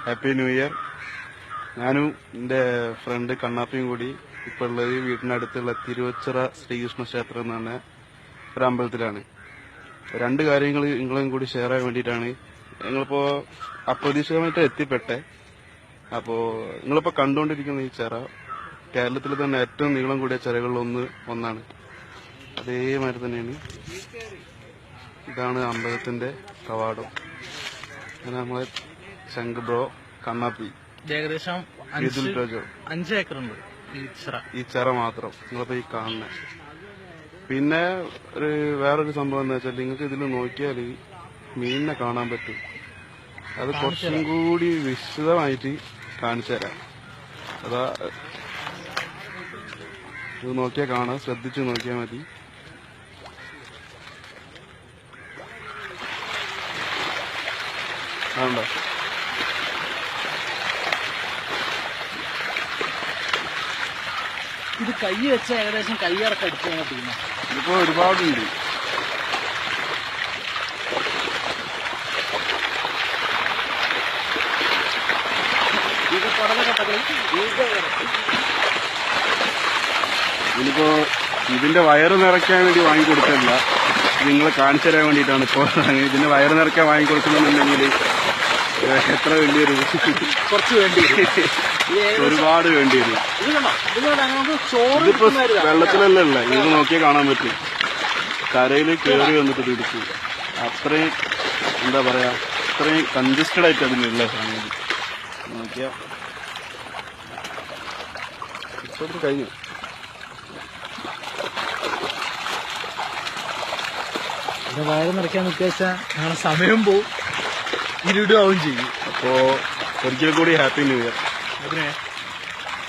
Happy new year. ഞാനും എന്റെ front കണ്ണാപ്പിയും കൂടി ഇപ്പോൾ ഉള്ളത് വീടിനടുത്തുള്ള തിരുവച്ചിറ ശ്രീകൃഷ്ണ ക്ഷേത്രം എന്ന് പറഞ്ഞ ഒരു അമ്പലത്തിലാണ്. രണ്ട് കാര്യങ്ങൾ നിങ്ങളും കൂടി ഷെയർ ചെയ്യാൻ വേണ്ടിയിട്ടാണ് ഞങ്ങളിപ്പോ അപ്രതീക്ഷിതമായിട്ട് എത്തിപ്പെട്ടെ. അപ്പോ നിങ്ങളിപ്പോ കണ്ടുകൊണ്ടിരിക്കുന്ന ഈ ചിറ കേരളത്തിൽ തന്നെ ഏറ്റവും നീളം കൂടിയ ചിറകളിൽ ഒന്നാണ്. അതേമാതിരി തന്നെയാണ് ഇതാണ് അമ്പലത്തിന്റെ കവാടം. അങ്ങനെ നമ്മളെ ശംഖ് ബ്രോ കണ്ണാപ്പി ഏകദേശം 5 ഏക്കറുണ്ട് ഈ ചിറ മാത്രം നിങ്ങളിപ്പോ ഈ കാണുന്ന. പിന്നെ വേറൊരു സംഭവം എന്താ വെച്ചാൽ നിങ്ങൾക്ക് ഇതിൽ നോക്കിയാൽ മീനിനെ കാണാൻ പറ്റും. അത് കുറച്ചും കൂടി വിശദമായിട്ട് കാണിച്ചു തരാം. അതാ ഇത് നോക്കിയാൽ കാണാം, ശ്രദ്ധിച്ചു നോക്കിയാൽ മതി. ആണ്ടോ ഇത് കൈ വെച്ച ഏകദേശം കൈയിറക്കം അടിച്ചാണ് ടീം. ഇതിപ്പോ ഒരുപാടുണ്ട്. ഇതിപ്പോ ഇതിന്റെ വയറ് നിറയ്ക്കാൻ വേണ്ടി വാങ്ങിക്കൊടുക്കല്ല, നിങ്ങളെ കാണിച്ചു തരാൻ വേണ്ടിയിട്ടാണ് ഇപ്പോ. ഇതിന്റെ വയറ് നിറയ്ക്കാൻ വാങ്ങിക്കൊടുക്കുന്നുണ്ടെങ്കിൽ എത്ര വേണ്ടി വരും? കുറച്ച് വേണ്ടി ഒരുപാട് വേണ്ടി വരും. ഇതിപ്പോ വെള്ളത്തിലല്ല ഉള്ള, ഇത് നോക്കിയാൽ കാണാൻ പറ്റും. കരയിൽ കയറി വന്നിട്ട് പിടിച്ചു. അത്രയും എന്താ പറയാ, അത്രയും കൺജസ്റ്റഡ് ആയിട്ട് അതിനുള്ള സാധനം നോക്കിയാ ഇപ്പൊ കഴിഞ്ഞു. വയറ് നിറയ്ക്കാൻ നിൽക്കാച്ചാ ഞങ്ങളുടെ സമയം പോവും, ഇരുടാവും ചെയ്യും. അപ്പോ ഒരിക്കൽ കൂടി ഹാപ്പി ന്യൂ ഇയർ.